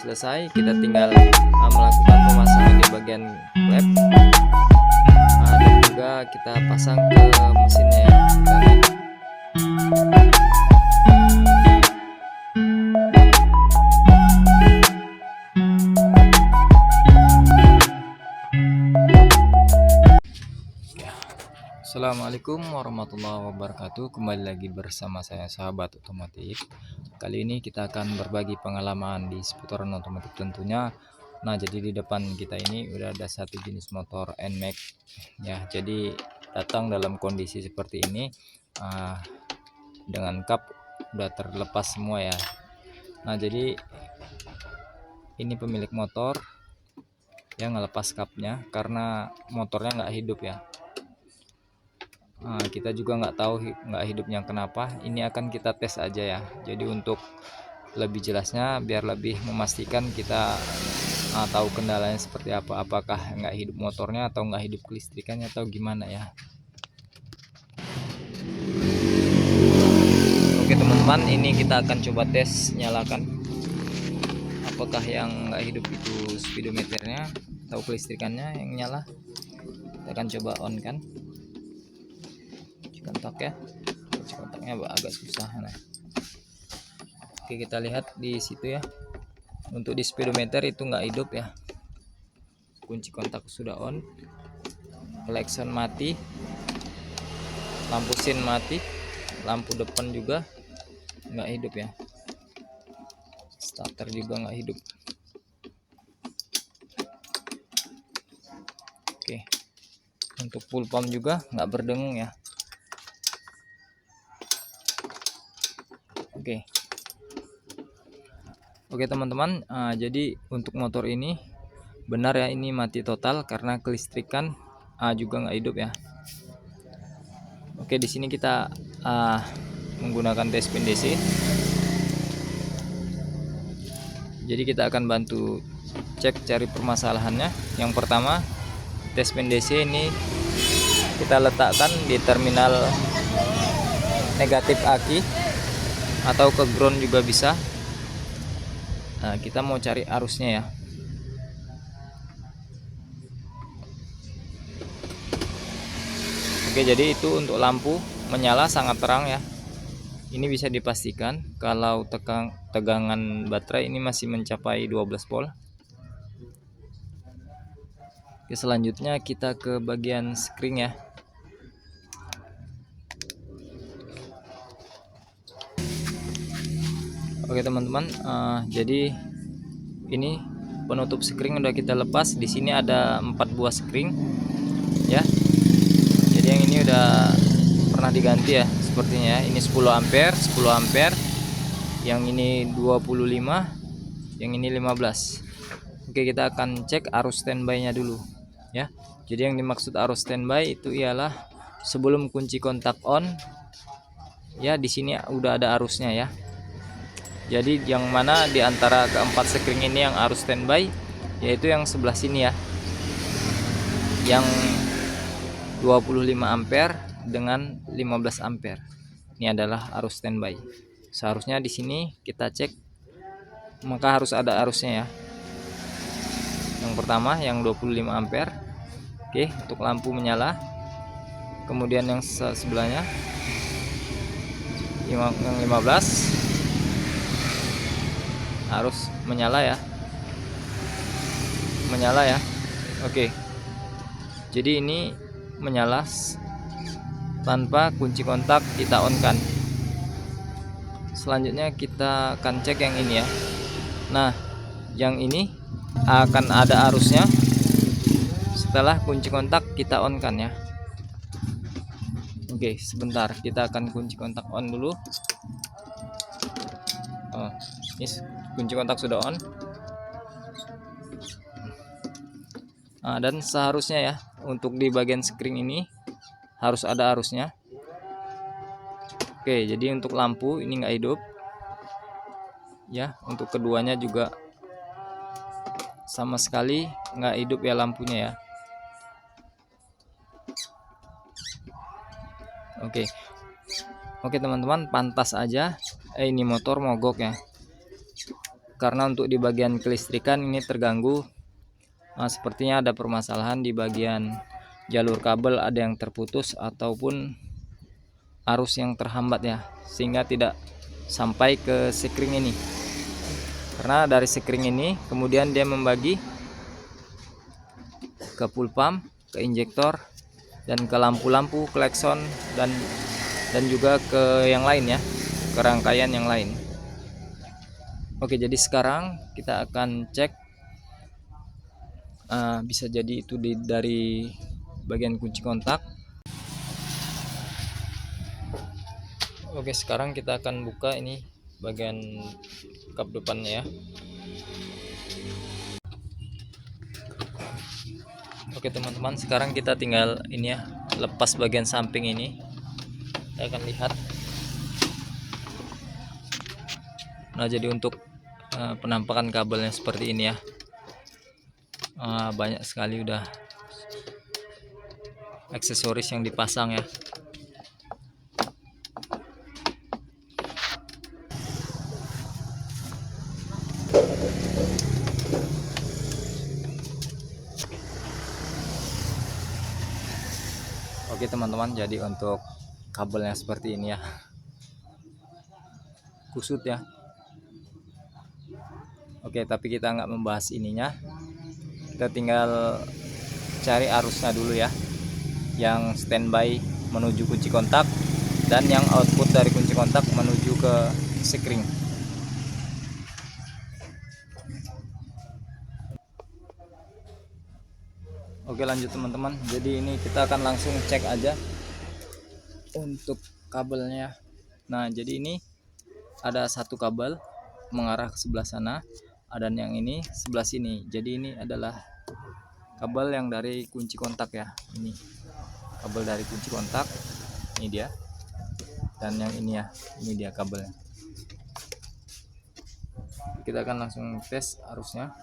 selesai, kita tinggal melakukan pemasangan di bagian klep, dan juga kita pasang ke mesinnya ya. Assalamualaikum warahmatullahi wabarakatuh. Kembali lagi bersama saya sahabat otomotif. Kali ini kita akan berbagi pengalaman di seputaran otomotif tentunya. Nah, jadi di depan kita ini udah ada satu jenis motor NMAX ya. Jadi datang dalam kondisi seperti ini, dengan kap udah terlepas semua ya. Nah, jadi ini pemilik motor yang ngelepas kapnya karena motornya nggak hidup ya. Nah, kita juga nggak tahu nggak hidupnya kenapa. Ini akan kita tes aja ya. Jadi untuk lebih jelasnya, biar lebih memastikan kita tahu kendalanya seperti apa. Apakah nggak hidup motornya atau nggak hidup kelistrikannya atau gimana ya. Oke teman-teman, ini kita akan coba tes nyalakan. Apakah yang nggak hidup itu speedometernya atau kelistrikannya yang nyala. Kita akan coba on kan. Kontak ya, kontaknya agak susah. Nah, oke, kita lihat di situ ya. Untuk di speedometer itu nggak hidup ya. Kunci kontak sudah on, klakson mati, lampu sin mati, lampu depan juga nggak hidup ya. Starter juga nggak hidup. Oke, untuk full pump juga nggak berdengung ya. Oke teman-teman, jadi untuk motor ini benar ya, ini mati total karena kelistrikan juga nggak hidup ya. Oke, di sini kita menggunakan tes pin DC. Jadi kita akan bantu cek cari permasalahannya. Yang pertama, tes pin DC ini kita letakkan di terminal negatif aki atau ke ground juga bisa. Nah, kita mau cari arusnya ya. Oke, jadi itu untuk lampu menyala sangat terang ya. Ini bisa dipastikan kalau tegangan baterai ini masih mencapai 12 volt. Oke, selanjutnya kita ke bagian spring ya. Oke teman-teman, jadi ini penutup spring udah kita lepas. Di sini ada 4 buah spring ya. Jadi yang ini udah pernah diganti ya sepertinya ya. Ini 10 ampere, 10 ampere. Yang ini 25, yang ini 15. Oke, kita akan cek arus standby-nya dulu ya. Jadi yang dimaksud arus standby itu ialah sebelum kunci kontak on ya, di sini udah ada arusnya ya. Jadi yang mana di antara keempat sekring ini yang arus standby, yaitu yang sebelah sini ya, yang 25 ampere dengan 15 ampere. Ini adalah arus standby. Seharusnya di sini kita cek, maka harus ada arusnya ya. Yang pertama yang 25 ampere. Oke, untuk lampu menyala. Kemudian yang sebelahnya yang 15 harus menyala ya. Menyala ya. Oke. Jadi ini menyala tanpa kunci kontak kita on kan. Selanjutnya kita akan cek yang ini ya. Nah, yang ini akan ada arusnya setelah kunci kontak kita on kan ya. Oke, sebentar, kita akan kunci kontak on dulu. Ini kunci kontak sudah on. Dan seharusnya ya, untuk di bagian spring ini harus ada arusnya. Oke, jadi untuk lampu ini nggak hidup ya. Untuk keduanya juga sama sekali nggak hidup ya lampunya ya. Oke teman-teman, pantas aja ini motor mogok ya. karena untuk di bagian kelistrikan ini terganggu. Sepertinya ada permasalahan di bagian jalur kabel, ada yang terputus ataupun arus yang terhambat ya, sehingga tidak sampai ke sekring ini. Karena dari sekring ini kemudian dia membagi ke full pump, ke injektor, dan ke lampu-lampu, klakson, dan juga ke yang lain ya, ke rangkaian yang lain. Oke, jadi sekarang kita akan cek. Bisa jadi itu dari bagian kunci kontak. Oke, sekarang kita akan buka ini bagian kap depannya ya. Oke teman-teman, sekarang kita tinggal ini ya, lepas bagian samping ini. Kita akan lihat. Nah, jadi untuk penampakan kabelnya seperti ini ya. Banyak sekali udah aksesoris yang dipasang ya. Oke teman-teman, jadi untuk kabelnya seperti ini ya, kusut ya. Oke, tapi kita nggak membahas ininya, kita tinggal cari arusnya dulu ya, yang standby menuju kunci kontak dan yang output dari kunci kontak menuju ke sekring. Oke, lanjut teman-teman. Jadi ini kita akan langsung cek aja untuk kabelnya. Nah, jadi ini ada satu kabel mengarah ke sebelah sana, dan yang ini sebelah sini. Jadi ini adalah kabel yang dari kunci kontak ya. Ini kabel dari kunci kontak, ini dia. Dan yang ini ya, ini dia kabelnya. Kita akan langsung tes arusnya.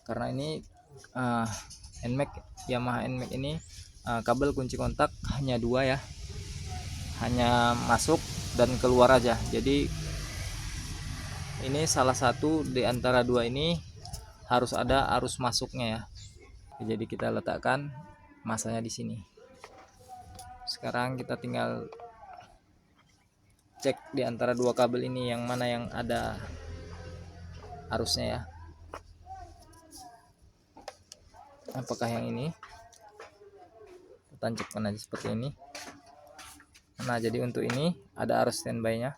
Karena ini NMAX, Yamaha NMAX ini kabel kunci kontak hanya dua ya, hanya masuk dan keluar aja. Jadi ini salah satu di antara dua ini harus ada arus masuknya ya. Jadi kita letakkan masanya di sini. Sekarang kita tinggal cek di antara dua kabel ini yang mana yang ada arusnya ya. Apakah yang ini? Kita tancapkan aja seperti ini. Nah, jadi untuk ini ada arus standby-nya.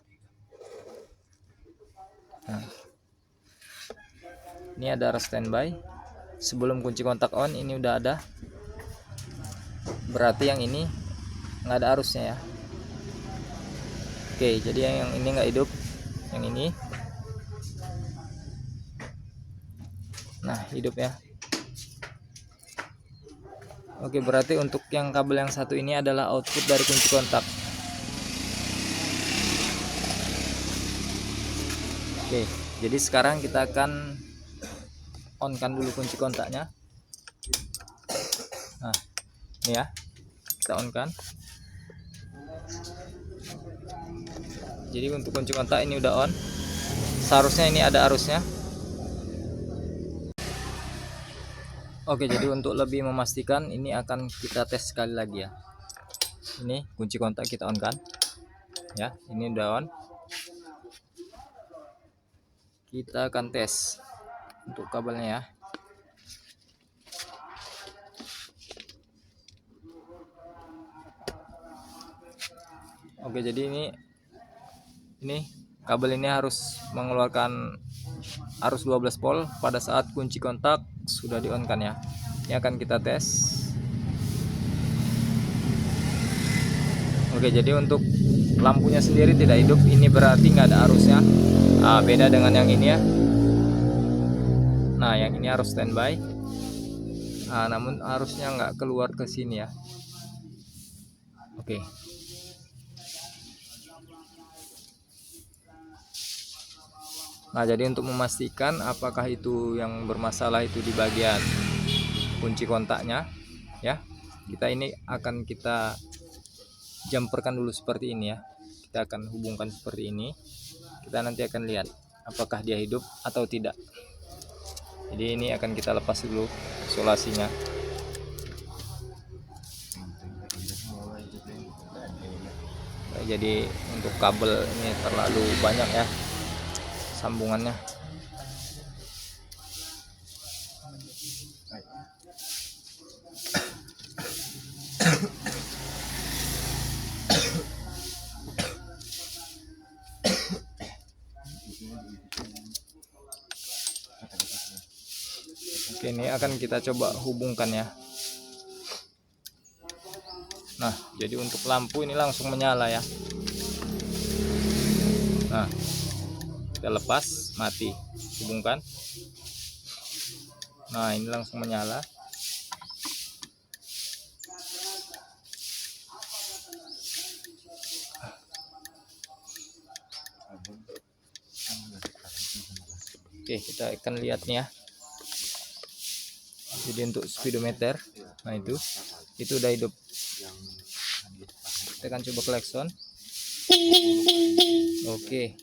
Nah, ini ada arus standby. Sebelum kunci kontak on ini udah ada. Berarti yang ini nggak ada arusnya ya. Oke, jadi yang ini nggak hidup. Yang ini. Nah, hidup ya. Oke, berarti untuk yang kabel yang satu ini adalah output dari kunci kontak. Oke, jadi sekarang kita akan on-kan dulu kunci kontaknya. Nah, ini ya, kita on-kan. Jadi untuk kunci kontak ini udah on. Seharusnya ini ada arusnya. Oke, jadi untuk lebih memastikan ini akan kita tes sekali lagi ya. Ini kunci kontak kita on kan ya, ini udah on. Kita akan tes untuk kabelnya ya. Oke, jadi ini kabel ini harus mengeluarkan arus 12 volt pada saat kunci kontak sudah di on kan ya. Ini akan kita tes. Oke, jadi untuk lampunya sendiri tidak hidup, ini berarti nggak ada arusnya. Beda dengan yang ini ya. Nah, yang ini harus standby. Namun arusnya nggak keluar ke sini ya. Oke. Nah, jadi untuk memastikan apakah itu yang bermasalah itu di bagian kunci kontaknya ya, kita ini akan kita jumperkan dulu seperti ini ya. Kita akan hubungkan seperti ini, Kita nanti akan lihat apakah dia hidup atau tidak. Jadi ini akan kita lepas dulu isolasinya. Jadi untuk kabel ini terlalu banyak ya sambungannya. Oke, ini akan kita coba hubungkan ya. Nah, jadi untuk lampu ini langsung menyala ya. Nah, kita lepas, mati, hubungkan. Nah, ini langsung menyala. Oke, kita akan lihat nih ya. Jadi untuk speedometer, nah itu udah hidup. Kita akan coba klakson. Oke,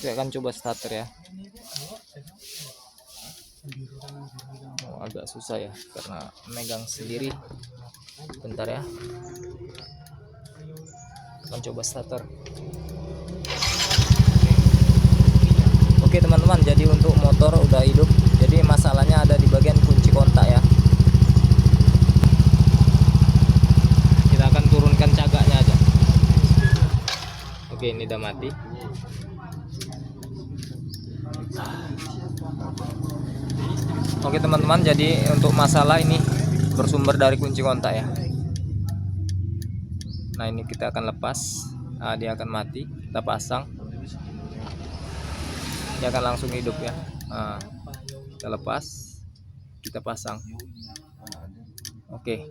kita akan coba starter ya. Agak susah ya karena megang sendiri. Bentar ya, akan coba starter. Oke teman-teman, jadi untuk motor udah hidup. Jadi masalahnya ada di bagian kunci kontak ya. Kita akan turunkan cagaknya aja. Oke, ini udah mati. Oke teman-teman, jadi untuk masalah ini bersumber dari kunci kontak ya. Nah, ini kita akan lepas. Nah, dia akan mati. Kita pasang. Dia akan langsung hidup ya. Nah, kita lepas, kita pasang. Oke.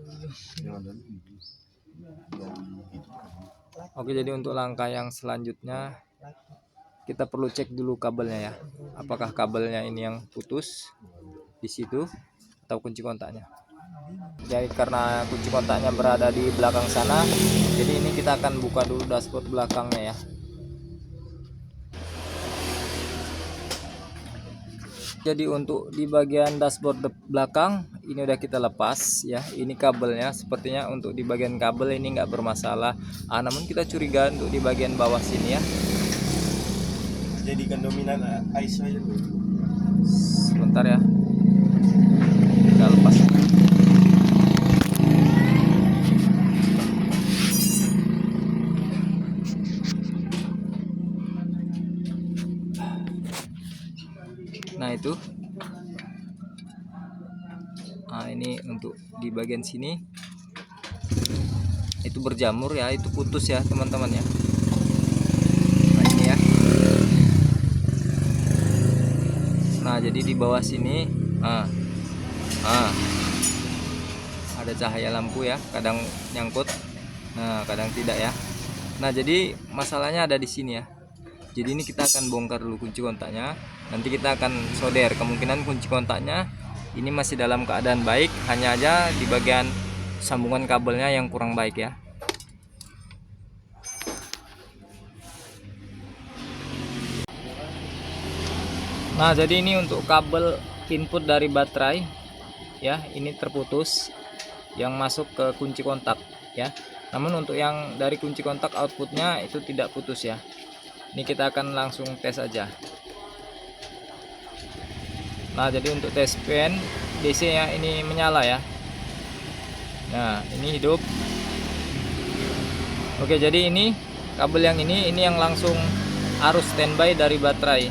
Oke, jadi untuk langkah yang selanjutnya kita perlu cek dulu kabelnya ya. Apakah kabelnya ini yang putus di situ atau kunci kontaknya. Jadi karena kunci kontaknya berada di belakang sana, jadi ini kita akan buka dulu dashboard belakangnya ya. Jadi untuk di bagian dashboard belakang ini udah kita lepas ya. Ini kabelnya, sepertinya untuk di bagian kabel ini nggak bermasalah. Namun kita curiga untuk di bagian bawah sini ya. Jadikan dominan ISO aja. Sebentar ya, kita lepas. Nah itu, nah ini untuk di bagian sini itu berjamur ya, itu putus ya teman-teman ya. Nah ini ya. Nah jadi di bawah sini ada cahaya lampu ya, kadang nyangkut, nah kadang tidak ya. Nah jadi masalahnya ada di sini ya. Jadi ini kita akan bongkar dulu kunci kontaknya. Nanti kita akan solder. Kemungkinan kunci kontaknya ini masih dalam keadaan baik, hanya aja di bagian sambungan kabelnya yang kurang baik ya. Nah jadi ini untuk kabel input dari baterai ya, ini terputus yang masuk ke kunci kontak ya. Namun untuk yang dari kunci kontak outputnya itu tidak putus ya. Ini kita akan langsung tes aja. Nah jadi untuk tes pen DC ya, ini menyala ya. Nah ini hidup. Oke, jadi ini kabel yang ini yang langsung arus standby dari baterai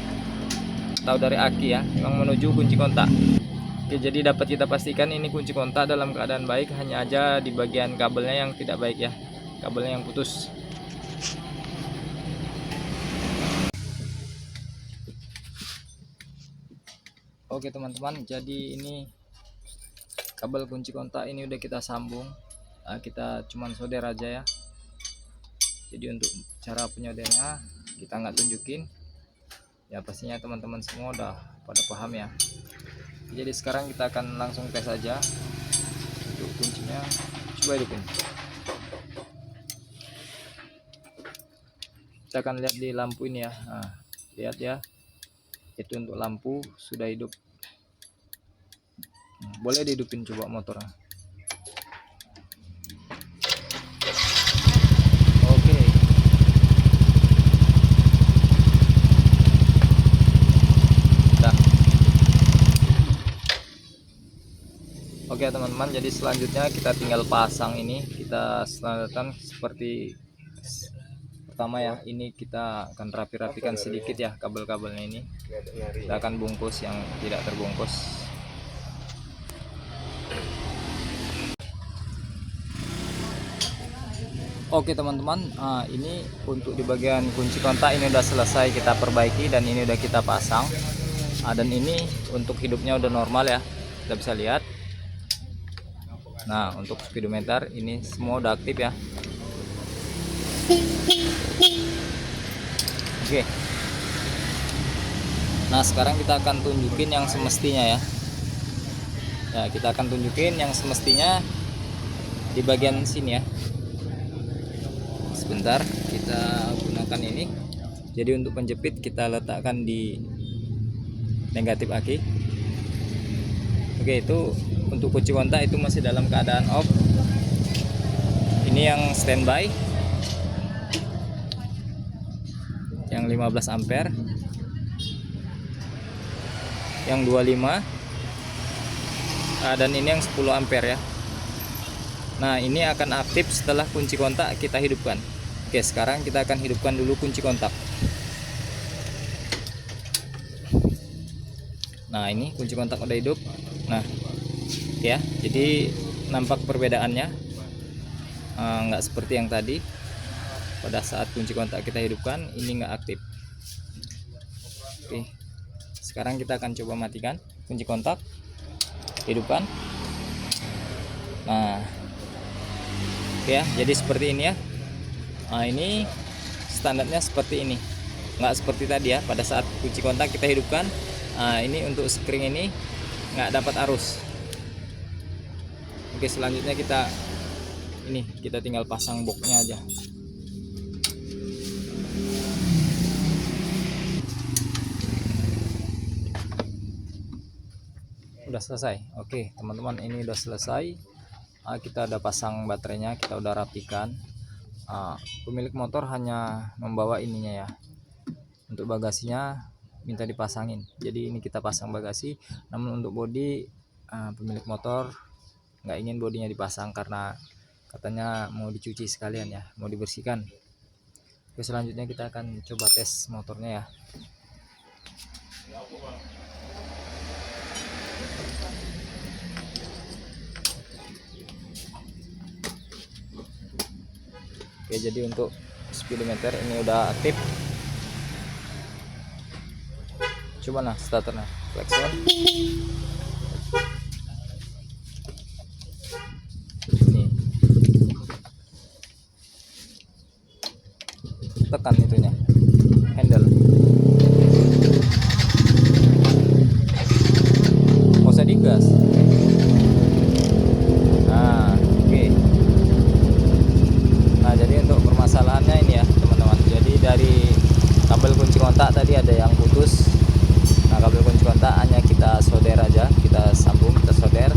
atau dari aki ya, yang menuju kunci kontak. Oke, jadi dapat kita pastikan ini kunci kontak dalam keadaan baik, hanya aja di bagian kabelnya yang tidak baik ya, kabelnya yang putus. Oke teman-teman, jadi ini kabel kunci kontak ini udah kita sambung. Nah, kita cuman solder aja ya. Jadi untuk cara penyoldernya kita nggak tunjukin ya, pastinya teman-teman semua udah pada paham ya. Jadi sekarang kita akan langsung tes aja untuk kuncinya. Coba hidupin. kita akan lihat di lampu ini ya. Nah, lihat ya, itu untuk lampu sudah hidup. Boleh dihidupin coba motornya. Oke. Dah. Oke teman-teman, jadi selanjutnya kita tinggal pasang ini. Kita selanjutkan seperti pertama ya, ini kita akan rapi-rapikan sedikit ya kabel-kabelnya ini. Kita akan bungkus yang tidak terbungkus. Oke teman-teman, ini untuk di bagian kunci kontak ini udah selesai kita perbaiki dan ini udah kita pasang. Dan ini untuk hidupnya udah normal ya, kita bisa lihat. Nah, untuk speedometer ini semua udah aktif ya. Oke. Nah, sekarang kita akan tunjukin yang semestinya ya. Ya, kita akan tunjukin yang semestinya di bagian sini ya. Sebentar, kita gunakan ini. Jadi untuk penjepit kita letakkan di negatif aki. Oke, itu untuk kunci kontak itu masih dalam keadaan off. Ini yang standby, yang 15 ampere, yang 25, dan ini yang 10 ampere ya. Nah, ini akan aktif setelah kunci kontak kita hidupkan. Oke, sekarang kita akan hidupkan dulu kunci kontak. Nah, ini kunci kontak udah hidup. Nah ya, jadi nampak perbedaannya, nggak seperti yang tadi. Pada saat kunci kontak kita hidupkan, ini nggak aktif. Oke, sekarang kita akan coba matikan kunci kontak, hidupkan. Nah, oke ya, jadi seperti ini ya. Nah, ini standarnya seperti ini, nggak seperti tadi ya. Pada saat kunci kontak kita hidupkan, ini untuk spring ini nggak dapat arus. Oke, selanjutnya kita tinggal pasang boxnya aja. Udah selesai. Oke teman-teman, ini udah selesai. Kita udah pasang baterainya, kita udah rapikan. Pemilik motor hanya membawa ininya ya, untuk bagasinya minta dipasangin. Jadi ini kita pasang bagasi, namun untuk bodi pemilik motor nggak ingin bodinya dipasang karena katanya mau dicuci sekalian ya, mau dibersihkan. Oke, selanjutnya kita akan coba tes motornya ya. Oke, jadi untuk speedometer ini udah aktif. Coba nah starternya, klakson. Tekan itunya, handle, nggak usah digas. Nah, oke. Nah, jadi untuk permasalahannya ini ya teman-teman, jadi dari kabel kunci kontak tadi ada yang putus. Nah, kabel kunci kontak hanya kita solder aja, kita sambung, kita solder.